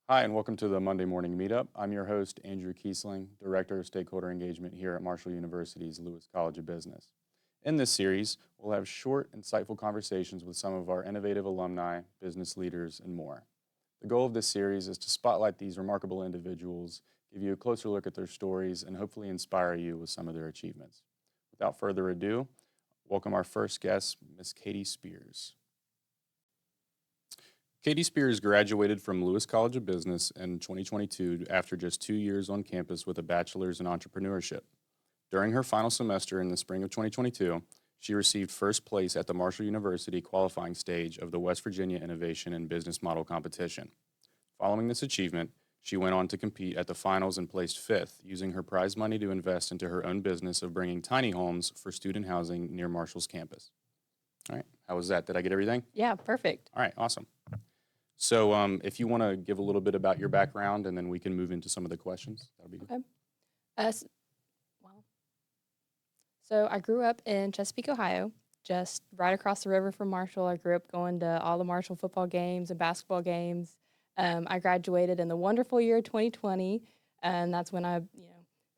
Hi, and welcome to the Monday Morning Meetup. I'm your host, Andrew Kiesling, Director of Stakeholder Engagement here at Marshall University's Lewis College of Business. In this series, we'll have short, insightful conversations with some of our innovative alumni, business leaders, and more. The goal of this series is to spotlight these remarkable individuals, give you a closer look at their stories, and hopefully inspire you with some of their achievements. Without further ado, welcome our first guest, Ms. Katy Spears. Katy Spears graduated from Lewis College of Business in 2022 after just 2 years on campus with a bachelor's in entrepreneurship. During her final semester in the spring of 2022, she received first place at the Marshall University qualifying stage of the West Virginia Innovation and Business Model Competition. Following this achievement, she went on to compete at the finals and placed fifth, using her prize money to invest into her own business of bringing tiny homes for student housing near Marshall's campus. All right, how was that? Did I get everything? Yeah, perfect. All right, awesome. So if you want to give a little bit about your background, and then we can move into some of the questions, that'll be good. Okay. S- well, so I grew up in Chesapeake, Ohio, just right across the river from Marshall. I grew up going to all the Marshall football games and basketball games. I graduated in the wonderful year 2020, and that's when I,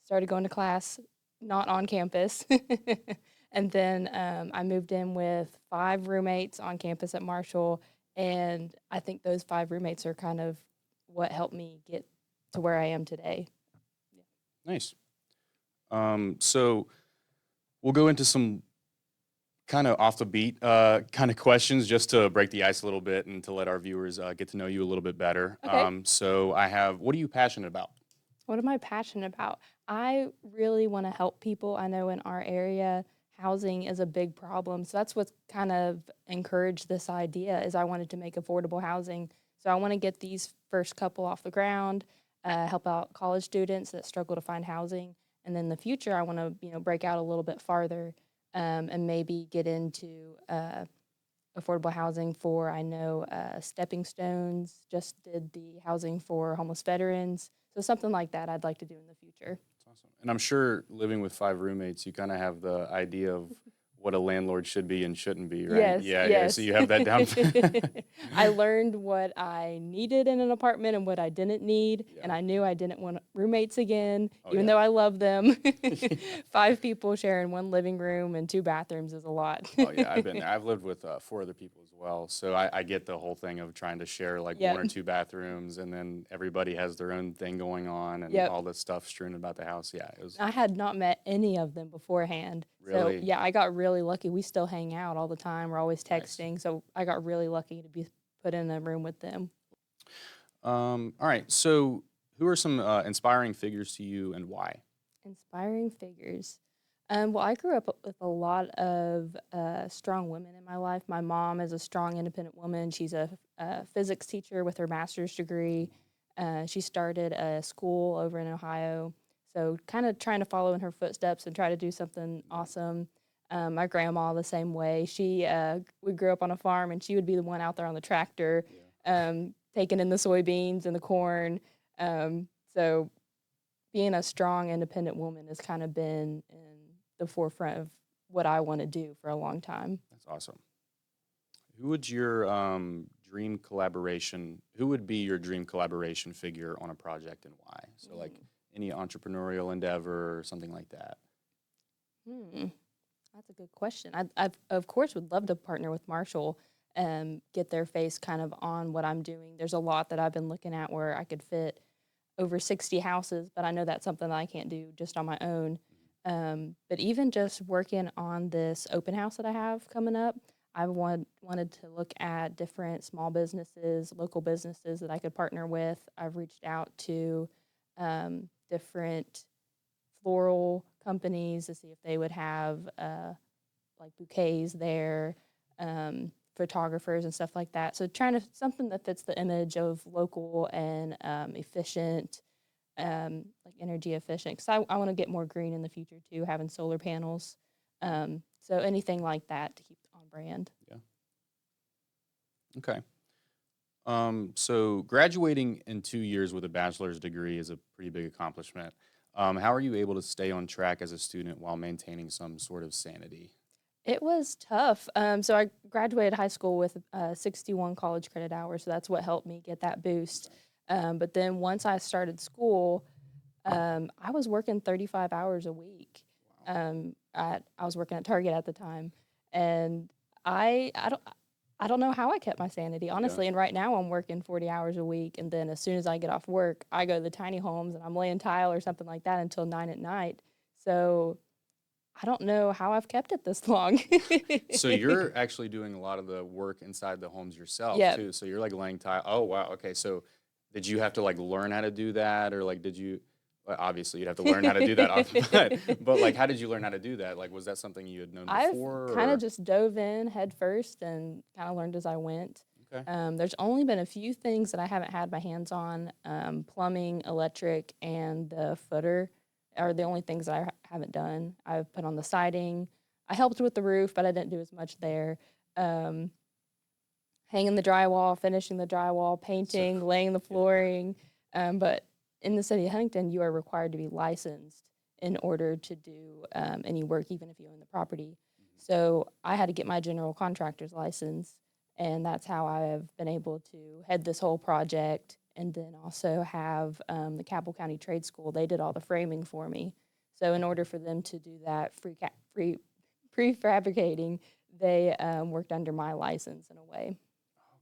started going to class, not on campus. And then I moved in with 5 roommates on campus at Marshall, and I think those 5 roommates are kind of what helped me get to where I am today. Nice. So we'll go into some kind of off the beat kind of questions just to break the ice a little bit and to let our viewers get to know you a little bit better. Okay. So what are you passionate about? What am I passionate about? I really want to help people. I know in our area, housing is a big problem. So that's what kind of encouraged this idea is I wanted to make affordable housing. So I want to get these first couple off the ground, help out college students that struggle to find housing. And then in the future, I want to, break out a little bit farther and maybe get into affordable housing for, I know Stepping Stones just did the housing for homeless veterans. So something like that I'd like to do in the future. That's awesome. And I'm sure living with 5 roommates, you kind of have the idea of what a landlord should be and shouldn't be, right? Yes, Yeah, yes. so you have that down. I learned what I needed in an apartment and what I didn't need, Yeah. and I knew I didn't want roommates again, Oh, even yeah. though I love them. 5 people sharing 1 living room and 2 bathrooms is a lot. Oh yeah, I've been there. I've lived with 4 other people as well, so I get the whole thing of trying to share like 1 Yep. or 2 bathrooms, and then everybody has their own thing going on, and Yep. all this stuff strewn about the house. Yeah, it was I had not met any of them beforehand. really So, yeah, I got really lucky. We still hang out all the time. We're always nice. texting. So, I got really lucky to be put in a room with them. All right, so who are some inspiring figures to you, and why? Inspiring figures. Well, I grew up with a lot of strong women in my life. My mom is a strong, independent woman. She's a physics teacher with her master's degree. She started a school over in Ohio. So, kind of trying to follow in her footsteps and try to do something awesome. My grandma, the same way. We grew up on a farm, and she would be the one out there on the tractor, taking in the soybeans and the corn. So, being a strong, independent woman has kind of been in the forefront of what I want to do for a long time. That's awesome. Who would your dream collaboration? Who would be your dream collaboration figure on a project, and why? So like any entrepreneurial endeavor or something like that. That's a good question. I of course would love to partner with Marshall and get their face kind of on what I'm doing. There's a lot that I've been looking at where I could fit over 60 houses, but I know that's something that I can't do just on my own. But even just working on this open house that I have coming up, I wanted to look at different small businesses, local businesses that I could partner with. I've reached out to different floral companies to see if they would have like bouquets there, photographers and stuff like that. So trying to something that fits the image of local and efficient, like energy efficient. Because I want to get more green in the future too, having solar panels. So anything like that to keep on brand. Yeah. Okay. So graduating in 2 years with a bachelor's degree is a pretty big accomplishment. How are you able to stay on track as a student while maintaining some sort of sanity? It was tough. So I graduated high school with 61 college credit hours, so that's what helped me get that boost. But then once I started school, I was working 35 hours a week. I was working at Target at the time, and I I don't I don't know how I kept my sanity, Yeah. honestly. And right now I'm working 40 hours a week, and then as soon as I get off work, I go to the tiny homes and I'm laying tile or something like that until 9 at night. So I don't know how I've kept it this long. So you're actually doing a lot of the work inside the homes yourself Yeah, too. So you're like laying tile. Oh wow. Okay. So did you have to like learn how to do that, or like did you? Well, obviously, you'd have to learn how to do that, but like, how did you learn how to do that? Like, was that something you had known I've before, kind of or just dove in head first and kind of learned as I went. okay? There's only been a few things that I haven't had my hands on. Plumbing, electric, and the footer are the only things that I haven't done. I've put on the siding. I helped with the roof, but I didn't do as much there. Um, Hanging the drywall, finishing the drywall, So painting, laying the flooring. But in the city of Huntington, you are required to be licensed in order to do any work, even if you own the property. So I had to get my general contractor's license, and that's how I have been able to head this whole project. And then also have the Cabell County Trade School. They did all the framing for me. So in order for them to do that free prefabricating, they worked under my license in a way.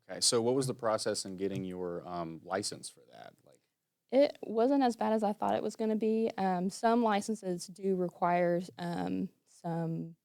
okay. So what was the process in getting your license for that? Like, It wasn't as bad as I thought it was going to be. Some licenses do require some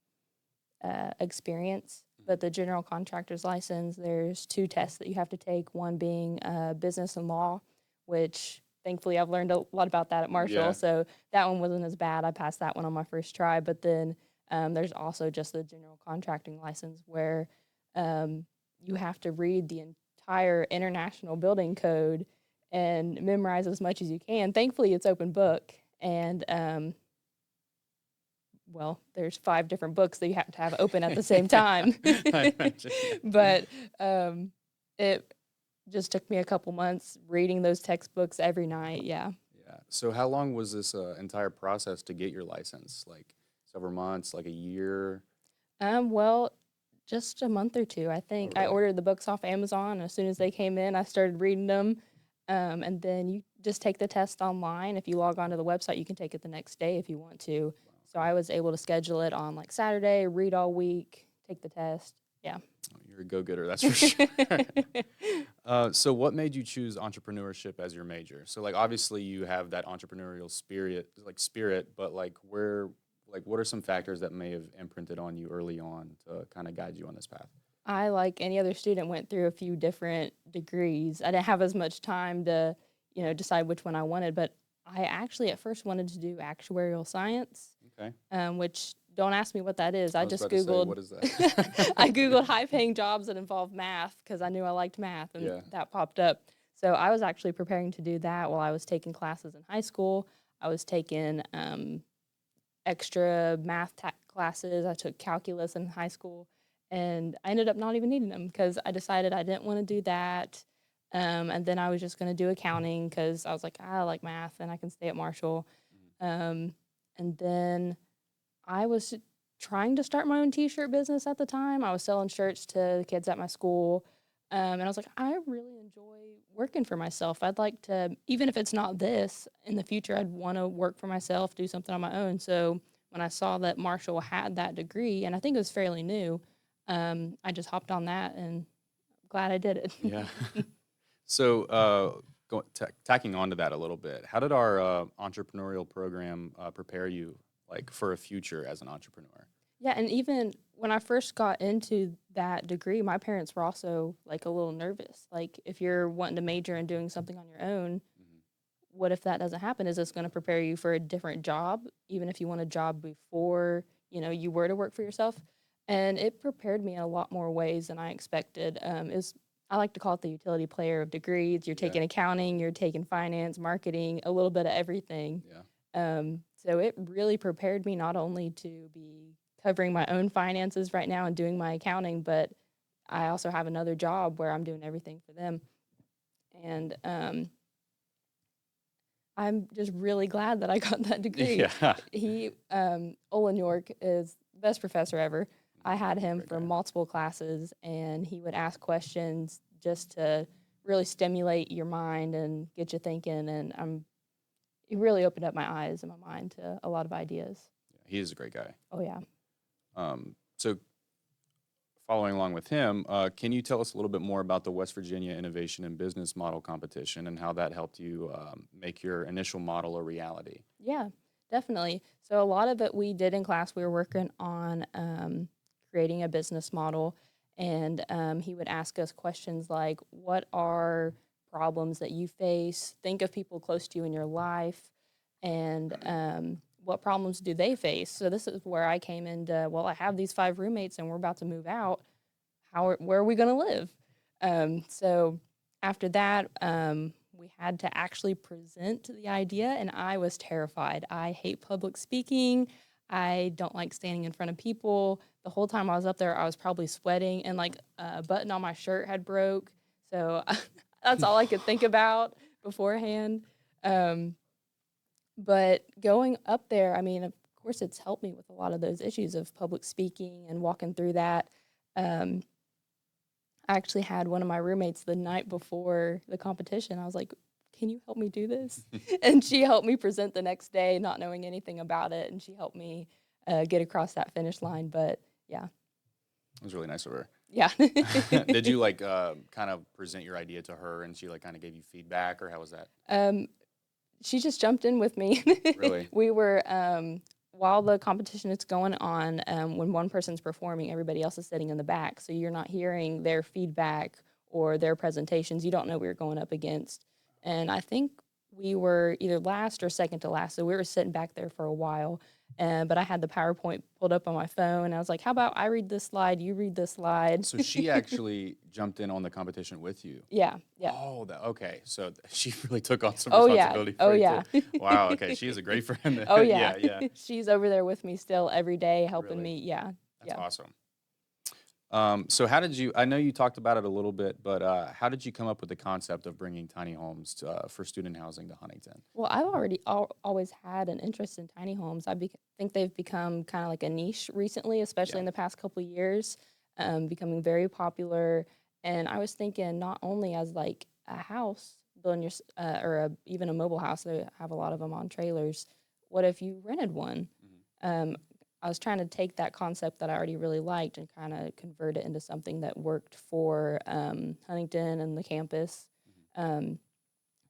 experience, but the general contractor's license, there's two tests that you have to take, one being business and law, which thankfully I've learned a lot about that at Marshall. yeah, So that one wasn't as bad. I passed that one on my first try. But then there's also just the general contracting license where you have to read the entire International Building Code and memorize as much as you can. Thankfully, it's open book, and well, there's 5 different books that you have to have open at the same time. I imagine. But it just took me a couple months reading those textbooks every night. Yeah. Yeah. So how long was this entire process to get your license? Like several months, like a year? Well, just a month or two. I Oh, think I really? ordered the books off Amazon. And as soon as they came in, I started reading them. And then you just take the test online. If you log onto the website, you can take it the next day if you want to. So I was able to schedule it on like Saturday, read all week, take the test. Yeah. Oh, you're a go-getter, that's for sure. So what made you choose entrepreneurship as your major? So like obviously you have that entrepreneurial spirit, but like what are some factors that may have imprinted on you early on to kind of guide you on this path? I, like any other student, went through a few different degrees. I didn't have as much time to, decide which one I wanted, but I actually at first wanted to do actuarial science, Okay. which don't ask me what that is. I I was just about to say, Googled, what is that? I Googled high-paying jobs that involve math because I knew I liked math, and Yeah. that popped up. So I was actually preparing to do that while I was taking classes in high school. I was taking extra math classes. I took calculus in high school, and I ended up not even needing them because I decided I didn't want to do that. And then I was just going to do accounting because I was like, I like math and I can stay at Marshall. Um, and then I was trying to start my own t-shirt business at the time. I was selling shirts to the kids at my school. And I was like, I really enjoy working for myself. I'd like to, even if it's not this, in the future, I'd want to work for myself, do something on my own. So when I saw that Marshall had that degree, and I think it was fairly new, I just hopped on that and glad I did it. Yeah. So, tacking on to that a little bit, how did our entrepreneurial program prepare you like for a future as an entrepreneur? Yeah, and even when I first got into that degree, my parents were also like a little nervous. Like, if you're wanting to major in doing something on your own, Mhm. what if that doesn't happen? Is this going to prepare you for a different job, even if you want a job before you were to work for yourself? And it prepared me in a lot more ways than I expected. Is I like to call it the utility player of degrees. You're Yeah, taking accounting, you're taking finance, marketing, a little bit of everything. yeah, So it really prepared me not only to be covering my own finances right now and doing my accounting, but I also have another job where I'm doing everything for them. And I'm just really glad that I got that degree. yeah. Olin York is the best professor ever. I had him Great for guy. multiple classes, and he would ask questions just to really stimulate your mind and get you thinking. And it really opened up my eyes and my mind to a lot of ideas. He is a great guy. Oh yeah. So following along with him, can you tell us a little bit more about the West Virginia Innovation and Business Model Competition and how that helped you make your initial model a reality? Yeah, definitely. So a lot of it we did in class. We were working on creating a business model, and he would ask us questions like, "What are problems that you face? Think of people close to you in your life, and what problems do they face?" So this is where I came into. Well, I have these 5 roommates, and we're about to move out. Where are we going to live? So after that, we had to actually present the idea, and I was terrified. I hate public speaking. I don't like standing in front of people. The whole time I was up there, I was probably sweating, and like a button on my shirt had broke. So that's all I could think about beforehand. But going up there, I mean, of course, it's helped me with a lot of those issues of public speaking and walking through that. I actually had one of my roommates the night before the competition. I was like, "Can you help me do this?" And she helped me present the next day, not knowing anything about it, and she helped me get across that finish line. But yeah, It was really nice of her. yeah. Did you like kind of present your idea to her and she like kind of gave you feedback, or how was that? She just jumped in with me. Really? We were while the competition is going on, when one person's performing, everybody else is sitting in the back, so you're not hearing their feedback or their presentations. You don't know what you're going up against. And I think we were either last or second to last, so we were sitting back there for a while. But I had the PowerPoint pulled up on my phone, and I was like, "How about I read this slide, you read this slide?" So she actually jumped in on the competition with you. Yeah, yeah. Oh, okay. So she really took on some Oh yeah, responsibility oh for it yeah. too. Wow. Okay. She is a great friend. Oh yeah. Yeah. Yeah. She's over there with me still every day, helping Really? me. Yeah, That's yeah. awesome. So how did you? I know you talked about it a little bit, but how did you come up with the concept of bringing tiny homes for student housing to Huntington? Well, I've already always had an interest in tiny homes. Think they've become kind of like a niche recently, especially Yeah. in the past couple of years, becoming very popular. And I was thinking not only as like a house, building even a mobile house. They have a lot of them on trailers. What if you rented one? Um, I was trying to take that concept that I already really liked and kind of convert it into something that worked for Huntington and the campus. Um,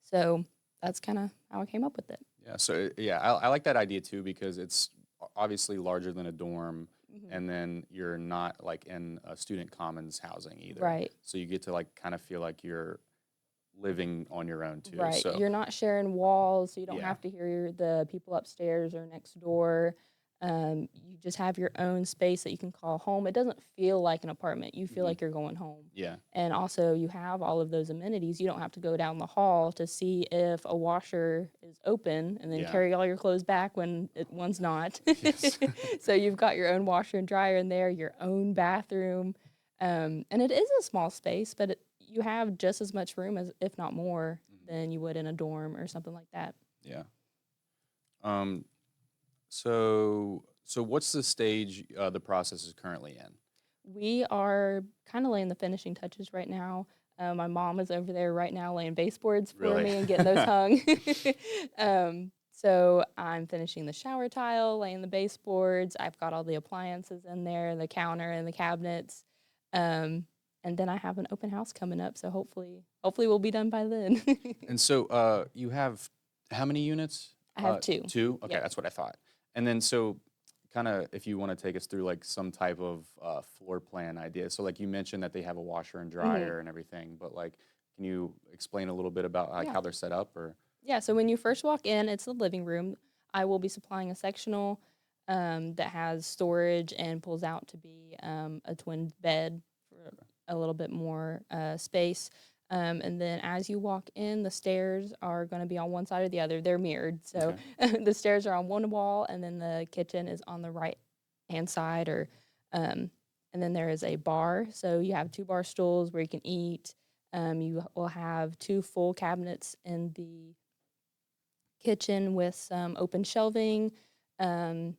so that's kind of how I came up with it. Yeah. So yeah, I like that idea too because it's obviously larger than a dorm, and then you're not like in a student commons housing either. Right. So you get to like kind of feel like you're living on your own too. Right. So You're not sharing walls, so you don't yeah. have to hear the people upstairs or next door. You just have your own space that you can call home. It doesn't feel like an apartment. You feel like you're going home. Yeah. And also, you have all of those amenities. You don't have to go down the hall to see if a washer is open and then Yeah. carry all your clothes back when one's not. Yes. So you've got your own washer and dryer in there, your own bathroom. And it is a small space, but you have just as much room, as if not more, than you would in a dorm or something like that. Yeah. So what's the stage the process is currently in? We are kind of laying the finishing touches right now. My mom is over there right now laying baseboards for Really? me and getting those hung. So I'm finishing the shower tile, laying the baseboards. I've got all the appliances in there, the counter and the cabinets. And then I have an open house coming up, so hopefully we'll be done by then. And so you have how many units? I have 2. 2? Okay, Yep. that's what I thought. And then so kind of if you want to take us through like some type of floor plan idea. So like you mentioned that they have a washer and dryer and everything, but like can you explain a little bit about like Yeah. how they're set up or? Yeah, so when you first walk in, it's the living room. I will be supplying a sectional that has storage and pulls out to be a twin bed for a little bit more space. And then as you walk in, the stairs are going to be on one side or the other. They're mirrored. So the stairs are on one wall, and then the kitchen is on the right-hand side. And then there is a bar. So you have 2 bar stools where you can eat. You will have 2 full cabinets in the kitchen with some open shelving. And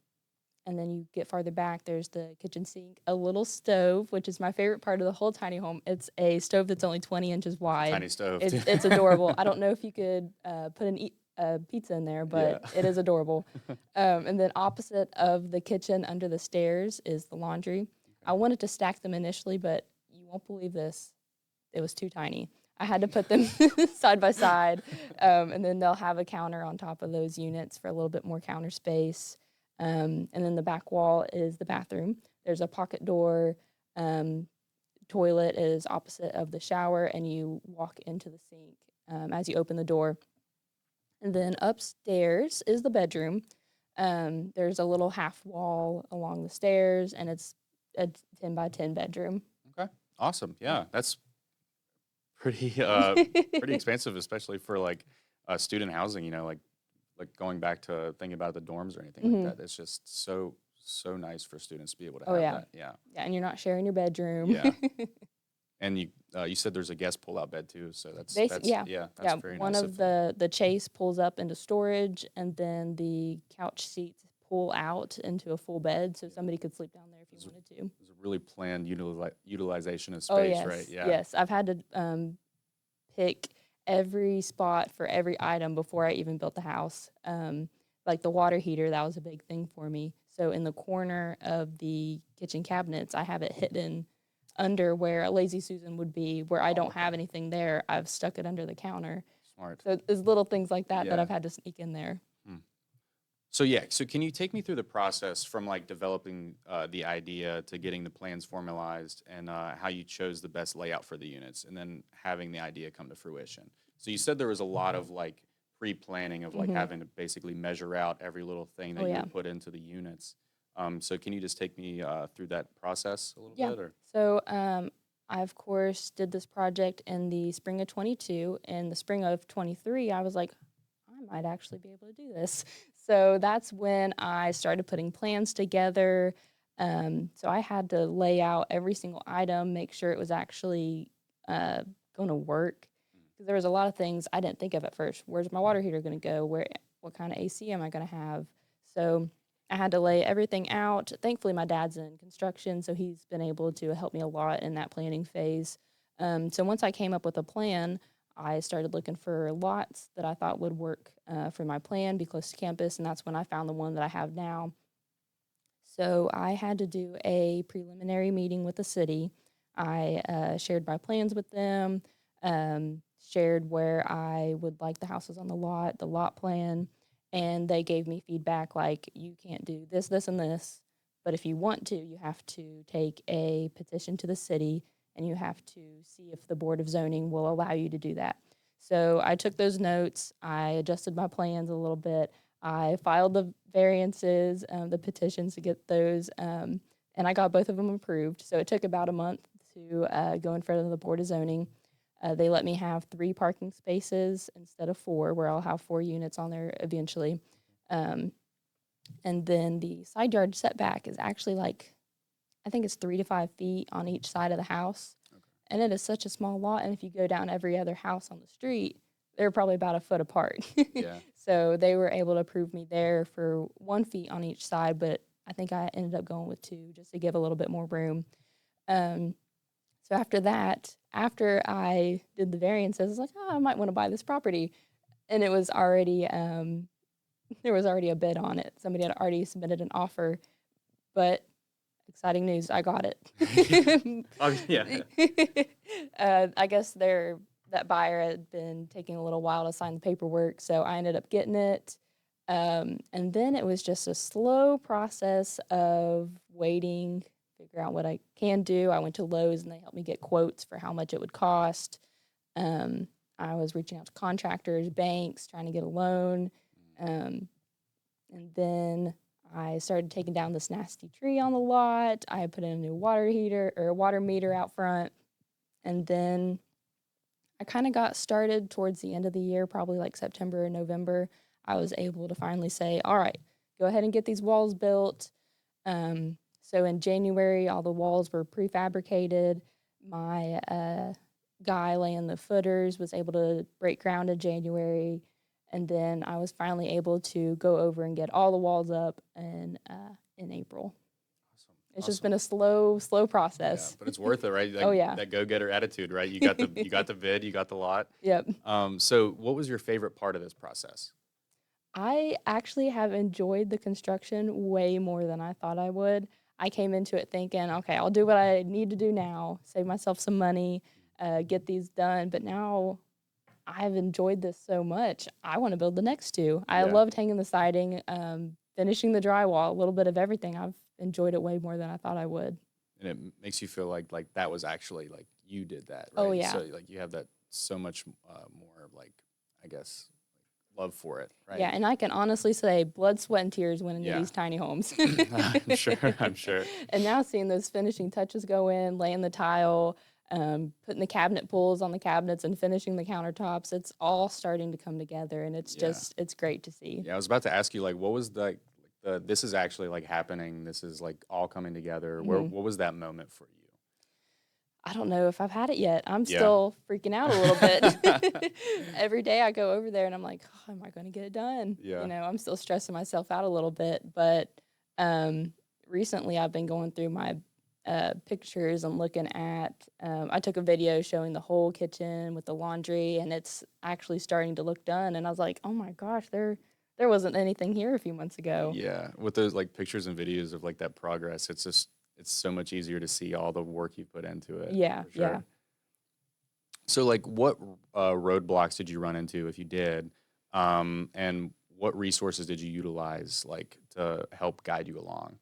and then you get farther back, there's the kitchen sink, a little stove, which is my favorite part of the whole tiny home. It's a stove that's only 20 inches wide. Tiny stove. It's adorable. I don't know if you could put a pizza in there, but Yeah. it is adorable. And then opposite of the kitchen under the stairs is the laundry. I wanted to stack them initially, but you won't believe this. It was too tiny. I had to put them side by side, and then they'll have a counter on top of those units for a little bit more counter space. And then the back wall is the bathroom. There's a pocket door. Toilet is opposite of the shower, and you walk into the sink as you open the door. And then upstairs is the bedroom. There's a little half wall along the stairs, and it's a 10 by 10 bedroom. Okay. Awesome. Yeah. That's pretty pretty expensive, especially for like student housing, like going back to thinking about the dorms or anything like that. It's just so nice for students to be able to have that. Yeah. Yeah, and you're not sharing your bedroom. Yeah. And you said there's a guest pull-out bed too, so that's very One nice of the chase pulls up into storage, and then the couch seats pull out into a full bed, so somebody could sleep down there if you wanted to. It's a really planned utilization of space, Oh yes, right? Yeah. yes. I've had to pick every spot for every item before I even built the house. Like the water heater, that was a big thing for me. So in the corner of the kitchen cabinets, I have it hidden under where a Lazy Susan would be, where I don't have anything there. I've stuck it under the counter. Smart. So there's little things like that Yeah. that I've had to sneak in there. So can you take me through the process from like developing the idea to getting the plans formalized, and how you chose the best layout for the units, and then having the idea come to fruition? So you said there was a lot of like pre-planning of like having to basically measure out every little thing that you would put into the units. So can you just take me through that process a little bit? Or? So I, of course, did this project in the spring of 22. In the spring of 23, I was like, I might actually be able to do this. So that's when I started putting plans together. So I had to lay out every single item, make sure it was actually going to work. Because there was a lot of things I didn't think of at first. Where's my water heater going to go? What kind of AC am I going to have? So I had to lay everything out. Thankfully, my dad's in construction, so he's been able to help me a lot in that planning phase. So once I came up with a plan, I started looking for lots that I thought would work for my plan, be close to campus, and that's when I found the one that I have now. So I had to do a preliminary meeting with the city. I shared my plans with them, shared where I would like the houses on the lot plan, and they gave me feedback like, you can't do this, this, and this, but if you want to, you have to take a petition to the city, and you have to see if the Board of Zoning will allow you to do that. So I took those notes, I adjusted my plans a little bit, I filed the variances, the petitions to get those, and I got both of them approved. So it took about a month to go in front of the Board of Zoning. They let me have 3 parking spaces instead of 4, where I'll have 4 units on there eventually. And then the side yard setback is actually like, I think it's 3 to 5 feet on each side of the house. Okay. And it is such a small lot. And if you go down every other house on the street, they're probably about a foot apart. Yeah. So they were able to approve me there for 1 feet on each side, but I think I ended up going with 2 just to give a little bit more room. So after that, after I did the variances, I was like, I might want to buy this property. And it was already, there was already a bid on it. Somebody had already submitted an offer, but exciting news, I got it. Oh, yeah. I guess that buyer had been taking a little while to sign the paperwork, so I ended up getting it. And then it was just a slow process of waiting, figure out what I can do. I went to Lowe's, and they helped me get quotes for how much it would cost. I was reaching out to contractors, banks, trying to get a loan. And then I started taking down this nasty tree on the lot. I put in a new water meter out front. And then I kind of got started towards the end of the year, probably like September or November. I was able to finally say, all right, go ahead and get these walls built. So in January, all the walls were prefabricated. My guy laying the footers was able to break ground in January. And then I was finally able to go over and get all the walls up in in April. Awesome. It's just been a slow Yeah, process. but it's worth it, right? Like, Oh, yeah. that go-getter attitude, right? You got the vid, you got the lot. Yep. So what was your favorite part of this process? I actually have enjoyed the construction way more than I thought I would. I came into it thinking, okay, I'll do what I need to do now, save myself some money, get these done. But now I've enjoyed this so much. I want to build the next two. I Yeah. loved hanging the siding, finishing the drywall, a little bit of everything. I've enjoyed it way more than I thought I would. And it makes you feel like that was actually like you did that, right? Oh, yeah. So like you have that so much more like, I guess, love for it, right? Yeah, and I can honestly say blood, sweat, and tears went into Yeah. these tiny homes. I'm sure. I'm sure. And now seeing those finishing touches go in, laying the tile, putting the cabinet pulls on the cabinets and finishing the countertops, it's all starting to come together, and it's Yeah. just, it's great to see. Yeah, I was about to ask you, like, what was the this is actually like happening. This is like all coming together. What was that moment for you? I don't know if I've had it yet. I'm Yeah. still freaking out a little bit. Every day I go over there and I'm like, oh, am I going to get it done? Yeah. You know, I'm still stressing myself out a little bit. But recently I've been going through my pictures and looking at, I took a video showing the whole kitchen with the laundry, and it's actually starting to look done. And I was like, oh my gosh, there wasn't anything here a few months ago. Yeah, with those like pictures and videos of like that progress, it's so much easier to see all the work you put into it. Yeah, for sure. yeah. So like, what roadblocks did you run into, if you did, and what resources did you utilize like to help guide you along?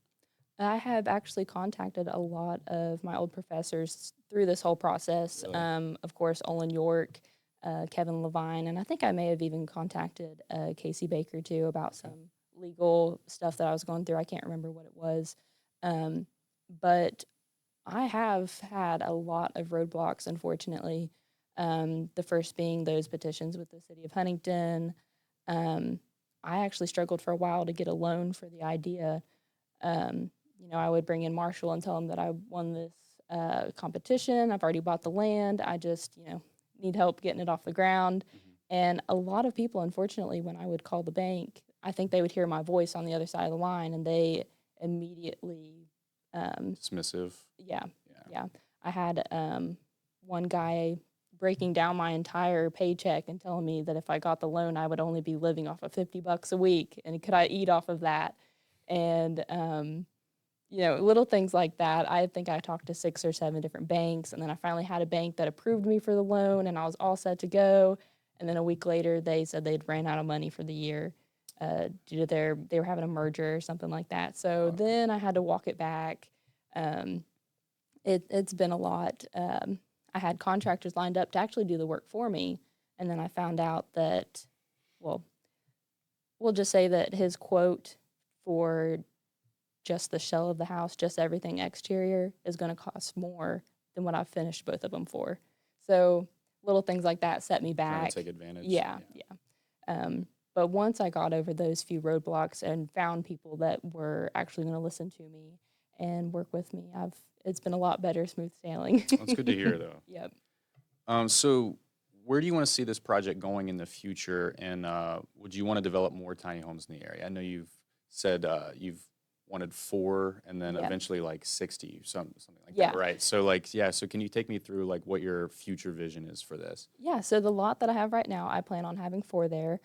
I have actually contacted a lot of my old professors through this whole process. Really? Of course, Olin York, Kevin Levine, and I think I may have even contacted Casey Baker too about some legal stuff that I was going through. I can't remember what it was. But I have had a lot of roadblocks, unfortunately. The first being those petitions with the city of Huntington. I actually struggled for a while to get a loan for the idea. You know, I would bring in Marshall and tell him that I won this competition. I've already bought the land. I just, you know, need help getting it off the ground. And a lot of people, unfortunately, when I would call the bank, I think they would hear my voice on the other side of the line, and they immediately Dismissive. yeah. I had one guy breaking down my entire paycheck and telling me that if I got the loan, I would only be living off of $50 a week, and could I eat off of that? And you know, little things like that. I think I talked to 6 or 7 different banks, and then I finally had a bank that approved me for the loan, and I was all set to go. And then a week later, they said they'd ran out of money for the year due to they were having a merger or something like that. So then I had to walk it back. It's been a lot. I had contractors lined up to actually do the work for me, and then I found out that, well, we'll just say that his quote for just the shell of the house, just everything exterior, is going to cost more than what I've finished both of them for. So little things like that set me Trying back. to take advantage. Yeah. But once I got over those few roadblocks and found people that were actually going to listen to me and work with me, it's been a lot better, smooth sailing. That's good to hear, though. Yep. So where do you want to see this project going in the future, and would you want to develop more tiny homes in the area? I know you've said you've wanted 4 and then Yeah. eventually like 60, something like Yeah. that, right? So like, yeah, so can you take me through like what your future vision is for this? Yeah, so the lot that I have right now, I plan on having 4 there.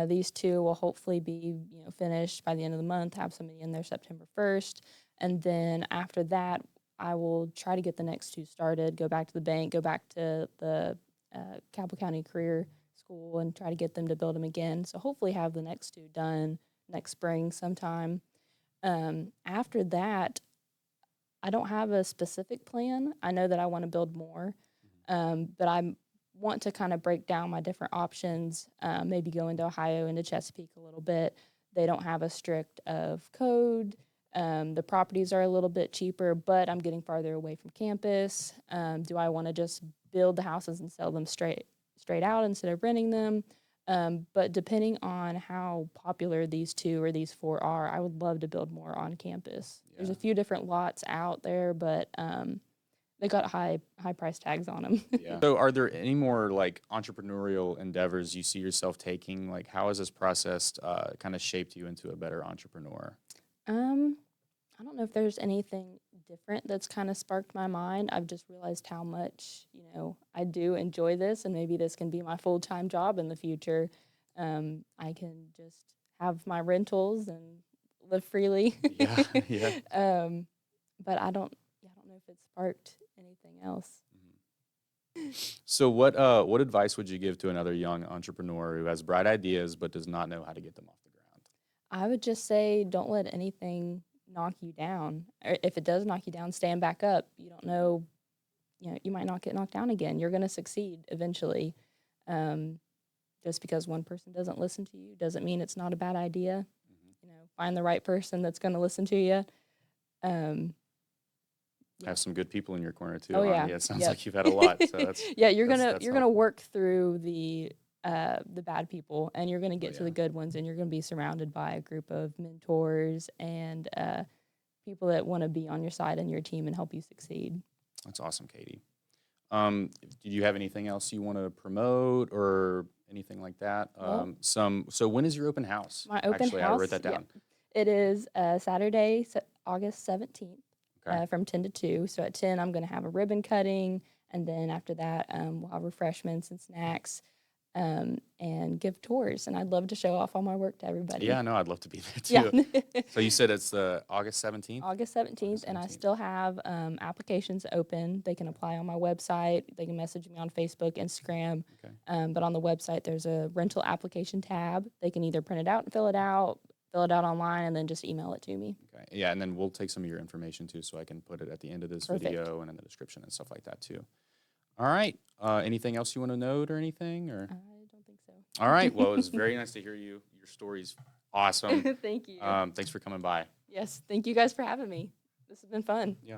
These 2 will hopefully be, you know, finished by the end of the month, have somebody in there September 1st. And then after that, I will try to get the next 2 started, go back to the bank, go back to the Cabell County Career School and try to get them to build them again. So hopefully have the next 2 done next spring sometime. After that, I don't have a specific plan. I know that I want to build more, but I want to kind of break down my different options, maybe go into Ohio, into Chesapeake a little bit. They don't have a strict of code. The properties are a little bit cheaper, but I'm getting farther away from campus. Do I want to just build the houses and sell them straight out instead of renting them? But depending on how popular these 2 or these 4 are, I would love to build more on campus. Yeah. There's a few different lots out there, but they got high price tags on them. Yeah. So are there any more like entrepreneurial endeavors you see yourself taking? Like, how has this process kind of shaped you into a better entrepreneur? I don't know if there's anything different that's kind of sparked my mind. I've just realized how much, I do enjoy this, and maybe this can be my full-time job in the future. I can just have my rentals and live freely. Yeah, yeah. But I don't know if it sparked anything else. So what advice would you give to another young entrepreneur who has bright ideas but does not know how to get them off the ground? I would just say don't let anything knock you down. Or if it does knock you down, stand back up. You don't know, you might not get knocked down again. You're going to succeed eventually. Just because one person doesn't listen to you doesn't mean it's not a bad idea. Find the right person that's going to listen to you. Have some good people in your corner too. Oh, yeah. It sounds Yep. like you've had a lot. So that's Yeah, you're that's gonna helpful. work through the bad people, and you're gonna get to yeah. the good ones, and you're gonna be surrounded by a group of mentors and people that want to be on your side and your team and help you succeed. That's awesome, Katie. Did you have anything else you want to promote or anything like that? Well, So when is your open house? My open Actually, I house, wrote that down. it is Saturday, August 17th, Okay. from 10 to 2. So at 10, I'm going to have a ribbon cutting, and then after that, we'll have refreshments and snacks, and give tours. And I'd love to show off all my work to everybody. Yeah, no, I'd love to be there too. Yeah. So you said it's August 17th? August 17th, and I 17th. still have applications open. They can apply on my website. They can message me on Facebook, Instagram. Okay. But on the website, there's a rental application tab. They can either print it out and fill it out online, and then just email it to me. Okay. Yeah, and then we'll take some of your information too, so I can put it at the end of this Perfect. video and in the description and stuff like that too. All right. Anything else you want to note or anything? Or I don't think so. all right. Well, it was very nice to hear you. Your story's awesome. Thank you. Thanks for coming by. Yes, thank you guys for having me. This has been fun. Yeah.